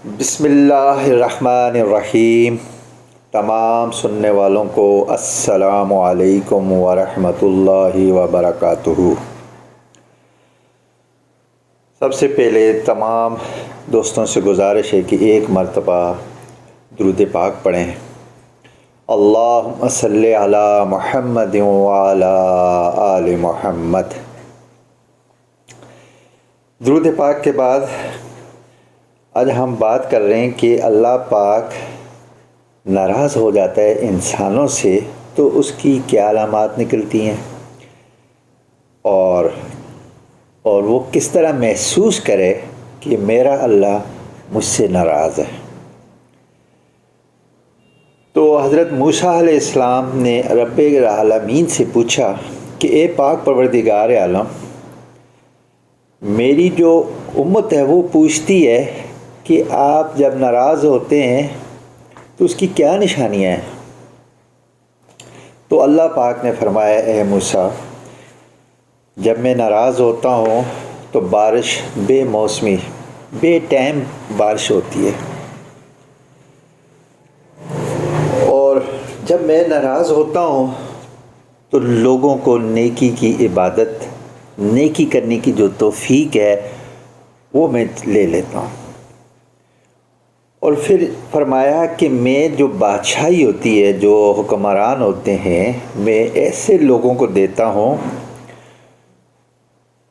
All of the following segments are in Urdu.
بسم اللہ الرحمن الرحیم۔ تمام سننے والوں کو السلام علیکم ورحمۃ اللہ وبرکاتہ۔ سب سے پہلے تمام دوستوں سے گزارش ہے کہ ایک مرتبہ درود پاک پڑھیں۔ اللہم صلی علی محمد وعلی آل محمد۔ درود پاک کے بعد آج ہم بات کر رہے ہیں کہ اللہ پاک ناراض ہو جاتا ہے انسانوں سے تو اس کی کیا علامات نکلتی ہیں اور وہ کس طرح محسوس کرے کہ میرا اللہ مجھ سے ناراض ہے۔ تو حضرت موسیٰ علیہ السلام نے رب العالمین سے پوچھا کہ اے پاک پروردگار عالم، میری جو امت ہے وہ پوچھتی ہے کہ آپ جب ناراض ہوتے ہیں تو اس کی کیا نشانیاں ہیں؟ تو اللہ پاک نے فرمایا اے موسیٰ، جب میں ناراض ہوتا ہوں تو بارش بے موسمی بے ٹائم بارش ہوتی ہے، اور جب میں ناراض ہوتا ہوں تو لوگوں کو نیکی کی عبادت، نیکی کرنے کی جو توفیق ہے وہ میں لے لیتا ہوں۔ اور پھر فرمایا کہ میں جو بادشاہی ہوتی ہے، جو حکمران ہوتے ہیں، میں ایسے لوگوں کو دیتا ہوں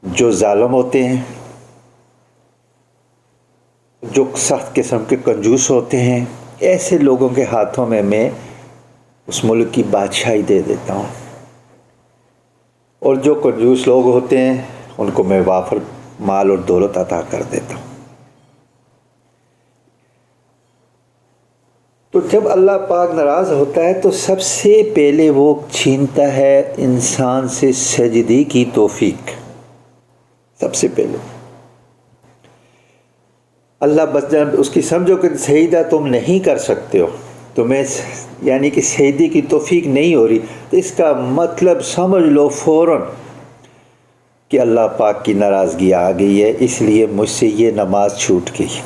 جو ظالم ہوتے ہیں، جو سخت قسم کے کنجوس ہوتے ہیں، ایسے لوگوں کے ہاتھوں میں اس ملک کی بادشاہی دے دیتا ہوں، اور جو کنجوس لوگ ہوتے ہیں ان کو میں وافر مال اور دولت عطا کر دیتا ہوں۔ تو جب اللہ پاک ناراض ہوتا ہے تو سب سے پہلے وہ چھینتا ہے انسان سے سجدے کی توفیق۔ سب سے پہلے اللہ بس جب اس کی سمجھو کہ سجدہ تم نہیں کر سکتے ہو، تمہیں یعنی کہ سجدے کی توفیق نہیں ہو رہی، تو اس کا مطلب سمجھ لو فوراً کہ اللہ پاک کی ناراضگی آ گئی ہے، اس لیے مجھ سے یہ نماز چھوٹ گئی۔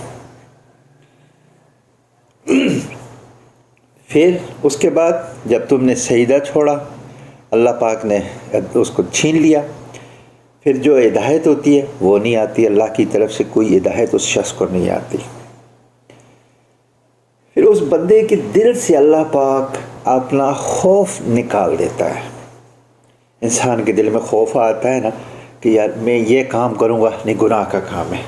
پھر اس کے بعد جب تم نے سجدہ چھوڑا، اللہ پاک نے اس کو چھین لیا، پھر جو ہدایت ہوتی ہے وہ نہیں آتی، اللہ کی طرف سے کوئی ہدایت اس شخص کو نہیں آتی۔ پھر اس بندے کے دل سے اللہ پاک اپنا خوف نکال دیتا ہے۔ انسان کے دل میں خوف آتا ہے نا کہ یار میں یہ کام کروں گا نہیں، گناہ کا کام ہے،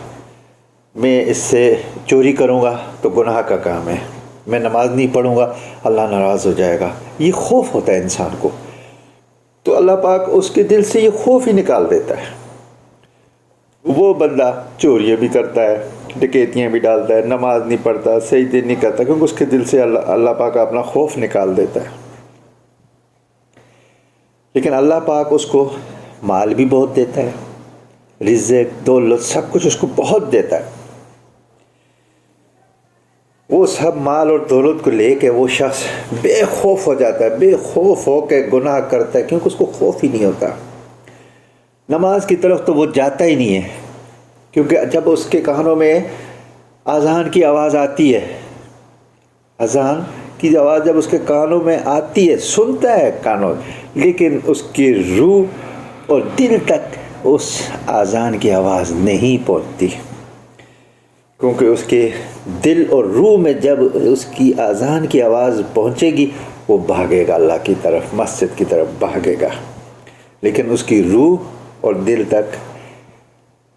میں اس سے چوری کروں گا تو گناہ کا کام ہے، میں نماز نہیں پڑھوں گا اللہ ناراض ہو جائے گا، یہ خوف ہوتا ہے انسان کو۔ تو اللہ پاک اس کے دل سے یہ خوف ہی نکال دیتا ہے۔ وہ بندہ چوریاں بھی کرتا ہے، ڈکیتیاں بھی ڈالتا ہے، نماز نہیں پڑھتا، سجدے نہیں کرتا، کیونکہ اس کے دل سے اللہ پاک اپنا خوف نکال دیتا ہے۔ لیکن اللہ پاک اس کو مال بھی بہت دیتا ہے، رزق، دولت، سب کچھ اس کو بہت دیتا ہے۔ وہ سب مال اور دولت کو لے کے وہ شخص بے خوف ہو جاتا ہے، بے خوف ہو کے گناہ کرتا ہے، کیونکہ اس کو خوف ہی نہیں ہوتا۔ نماز کی طرف تو وہ جاتا ہی نہیں ہے، کیونکہ جب اس کے کانوں میں اذان کی آواز آتی ہے، اذان کی آواز جب اس کے کانوں میں آتی ہے، سنتا ہے کانوں، لیکن اس کی روح اور دل تک اس اذان کی آواز نہیں پہنچتی، کیونکہ اس کے دل اور روح میں جب اس کی اذان کی آواز پہنچے گی وہ بھاگے گا اللہ کی طرف، مسجد کی طرف بھاگے گا، لیکن اس کی روح اور دل تک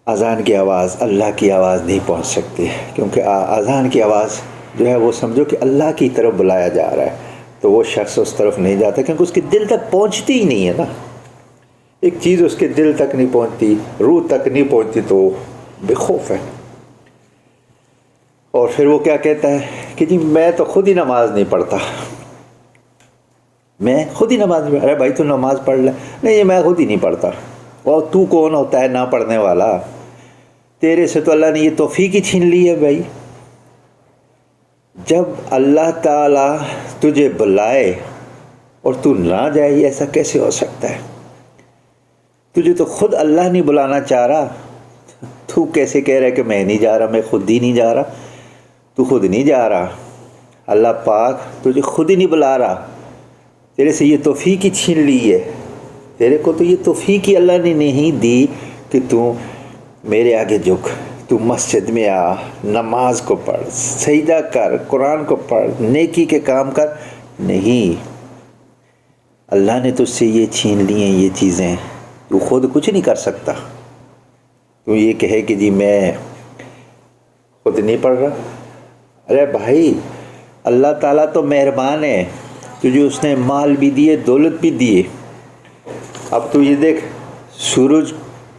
اذان کی آواز، اللہ کی آواز نہیں پہنچ سکتی، کیونکہ اذان کی آواز جو ہے وہ سمجھو کہ اللہ کی طرف بلایا جا رہا ہے، تو وہ شخص اس طرف نہیں جاتا، کیونکہ اس کے دل تک پہنچتی ہی نہیں ہے نا۔ ایک چیز اس کے دل تک نہیں پہنچتی، روح تک نہیں پہنچتی، تو وہ بے خوف ہے۔ اور پھر وہ کیا کہتا ہے کہ جی میں تو خود ہی نماز نہیں پڑھتا، میں خود ہی نماز نہیں پڑھتا۔ ارے بھائی تو نماز پڑھ لے، نہیں میں خود ہی نہیں پڑھتا۔ اور تو کون ہوتا ہے نہ پڑھنے والا؟ تیرے سے تو اللہ نے یہ توفیق ہی چھین لی ہے بھائی۔ جب اللہ تعالیٰ تجھے بلائے اور تو نہ جائے، ایسا کیسے ہو سکتا ہے؟ تجھے تو خود اللہ نہیں بلانا چاہ رہا، تو کیسے کہہ رہا ہے کہ میں نہیں جا رہا، میں خود ہی نہیں جا رہا؟ تو خود نہیں جا رہا، اللہ پاک تجھے خود ہی نہیں بلا رہا، تیرے سے یہ توفیق ہی چھین لی ہے، تیرے کو تو یہ توفیق ہی اللہ نے نہیں دی کہ تو میرے آگے جھک، تو مسجد میں آ، نماز کو پڑھ، سجدہ کر، قرآن کو پڑھ، نیکی کے کام کر۔ نہیں، اللہ نے تجھ سے یہ چھین لی ہیں یہ چیزیں، تو خود کچھ نہیں کر سکتا۔ تو یہ کہے کہ جی میں خود نہیں پڑھ رہا، ارے بھائی اللہ تعالیٰ تو مہربان ہے، تجھے اس نے مال بھی دیے، دولت بھی دیے۔ اب تو یہ دیکھ سورج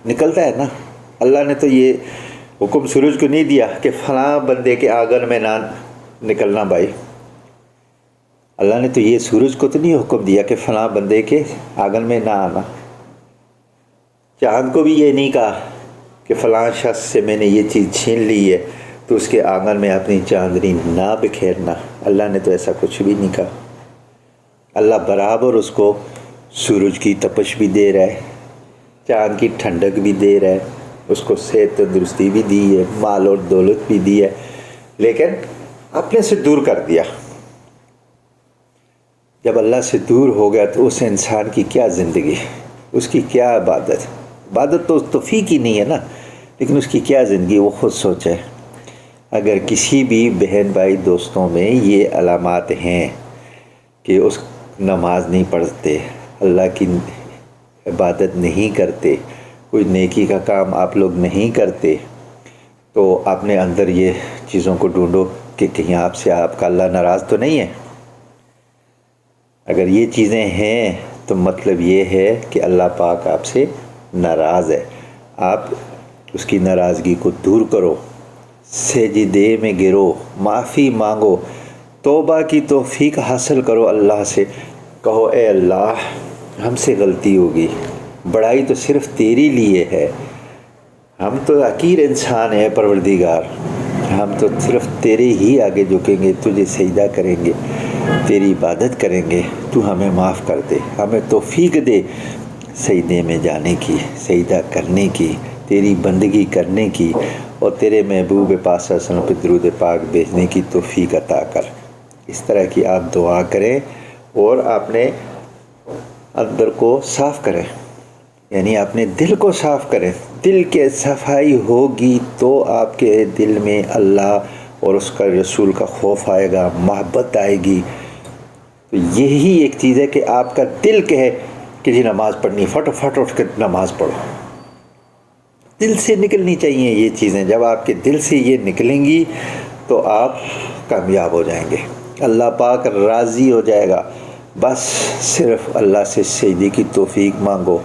نکلتا ہے نا، اللہ نے تو یہ حکم سورج کو نہیں دیا کہ فلاں بندے کے آنگن میں نہ نکلنا بھائی، اللہ نے تو یہ سورج کو تو نہیں حکم دیا کہ فلاں بندے کے آنگن میں نہ آنا۔ چاند کو بھی یہ نہیں کہا کہ فلاں شخص سے میں نے یہ چیز چھین لی ہے تو اس کے آنگن میں اپنی چاندنی نہ بکھیرنا، اللہ نے تو ایسا کچھ بھی نہیں کہا۔ اللہ برابر اس کو سورج کی تپش بھی دے رہا ہے، چاند کی ٹھنڈک بھی دے رہا ہے، اس کو صحت تندرستی بھی دی ہے، مال اور دولت بھی دی ہے، لیکن اپنے سے دور کر دیا۔ جب اللہ سے دور ہو گیا تو اس انسان کی کیا زندگی، اس کی کیا عبادت تو توفیق ہی نہیں ہے نا، لیکن اس کی کیا زندگی وہ خود سوچے۔ اگر کسی بھی بہن بھائی دوستوں میں یہ علامات ہیں کہ اس نماز نہیں پڑھتے، اللہ کی عبادت نہیں کرتے، کوئی نیکی کا کام آپ لوگ نہیں کرتے، تو اپنے اندر یہ چیزوں کو ڈھونڈو کہ کہیں آپ سے آپ کا اللہ ناراض تو نہیں ہے۔ اگر یہ چیزیں ہیں تو مطلب یہ ہے کہ اللہ پاک آپ سے ناراض ہے، آپ اس کی ناراضگی کو دور کرو، سجدے میں گرو، معافی مانگو، توبہ کی توفیق حاصل کرو اللہ سے، کہو اے اللہ ہم سے غلطی ہوگی، بڑائی تو صرف تیری لیے ہے، ہم تو حقیر انسان ہیں پروردگار، ہم تو صرف تیرے ہی آگے جھکیں گے، تجھے سجدہ کریں گے، تیری عبادت کریں گے، تو ہمیں معاف کر دے، ہمیں توفیق دے سجدے میں جانے کی، سجدہ کرنے کی، تیری بندگی کرنے کی، اور تیرے محبوب پاک صلی اللہ علیہ وسلم پہ درود پاک بھیجنے کی توفیق عطا کر۔ اس طرح کی آپ دعا کریں اور اپنے اندر کو صاف کریں، یعنی اپنے دل کو صاف کریں۔ دل کے صفائی ہوگی تو آپ کے دل میں اللہ اور اس کا رسول کا خوف آئے گا، محبت آئے گی۔ تو یہی ایک چیز ہے کہ آپ کا دل کہے کہ جی نماز پڑھنی، فٹ اٹھ کے نماز پڑھو۔ دل سے نکلنی چاہیے یہ چیزیں، جب آپ کے دل سے یہ نکلیں گی تو آپ کامیاب ہو جائیں گے، اللہ پاک راضی ہو جائے گا۔ بس صرف اللہ سے سجدے کی توفیق مانگو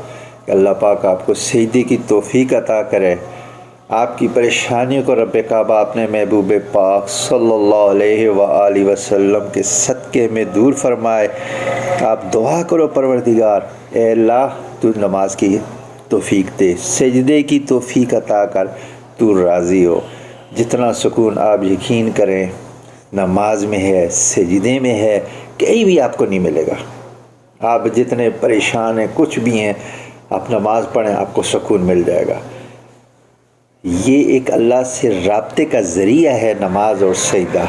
کہ اللہ پاک آپ کو سجدے کی توفیق عطا کرے، آپ کی پریشانیوں کو رب کعبہ اپنے محبوب پاک صلی اللہ علیہ وآلہ وسلم کے صدقے میں دور فرمائے۔ آپ دعا کرو پروردگار اے اللہ تو نماز کی توفیق دے، سجدے کی توفیق عطا کر، تو راضی ہو۔ جتنا سکون آپ یقین کریں نماز میں ہے، سجدے میں ہے، کہیں بھی آپ کو نہیں ملے گا۔ آپ جتنے پریشان ہیں، کچھ بھی ہیں، آپ نماز پڑھیں، آپ کو سکون مل جائے گا۔ یہ ایک اللہ سے رابطے کا ذریعہ ہے نماز اور سجدہ۔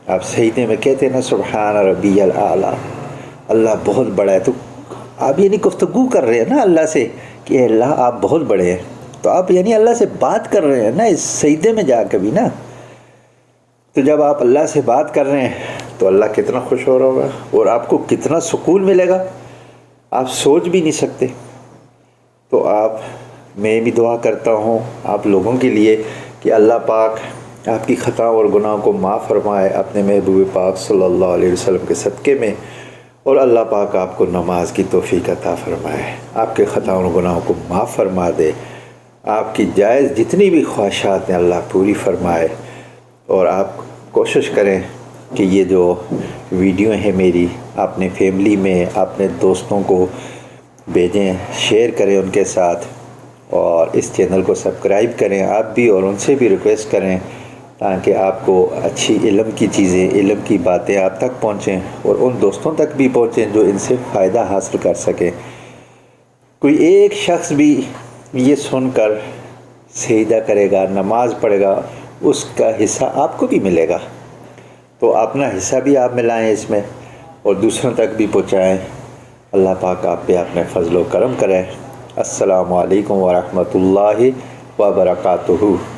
آپ سجدے میں کہتے ہیں نا سبحان ربی الاعلیٰ، اللہ بہت بڑا ہے، تو آپ یعنی گفتگو کر رہے ہیں نا اللہ سے کہ اے اللہ آپ بہت بڑے ہیں، تو آپ یعنی اللہ سے بات کر رہے ہیں نا اس سجدے میں جا کے بھی نا۔ تو جب آپ اللہ سے بات کر رہے ہیں تو اللہ کتنا خوش ہو رہا ہوگا اور آپ کو کتنا سکون ملے گا، آپ سوچ بھی نہیں سکتے۔ تو میں بھی دعا کرتا ہوں آپ لوگوں کے لیے کہ اللہ پاک آپ کی خطاؤں اور گناہوں کو معاف فرمائے اپنے محبوب پاک صلی اللہ علیہ وسلم کے صدقے میں، اور اللہ پاک آپ کو نماز کی توفیق عطا فرمائے، آپ کے خطاؤں اور گناہوں کو معاف فرما دے، آپ کی جائز جتنی بھی خواہشات ہیں اللہ پوری فرمائے۔ اور آپ کوشش کریں کہ یہ جو ویڈیو ہے میری اپنے فیملی میں، اپنے دوستوں کو بھیجیں، شیئر کریں ان کے ساتھ، اور اس چینل کو سبسکرائب کریں آپ بھی، اور ان سے بھی ریکویسٹ کریں تاکہ آپ کو اچھی علم کی چیزیں، علم کی باتیں آپ تک پہنچیں اور ان دوستوں تک بھی پہنچیں جو ان سے فائدہ حاصل کر سکیں۔ کوئی ایک شخص بھی یہ سن کر سجدہ کرے گا، نماز پڑھے گا، اس کا حصہ آپ کو بھی ملے گا۔ تو اپنا حصہ بھی آپ ملائیں اس میں اور دوسروں تک بھی پہنچائیں۔ اللہ پاک آپ پہ اپنے فضل و کرم کرے۔ السلام علیکم ورحمۃ اللہ وبرکاتہ۔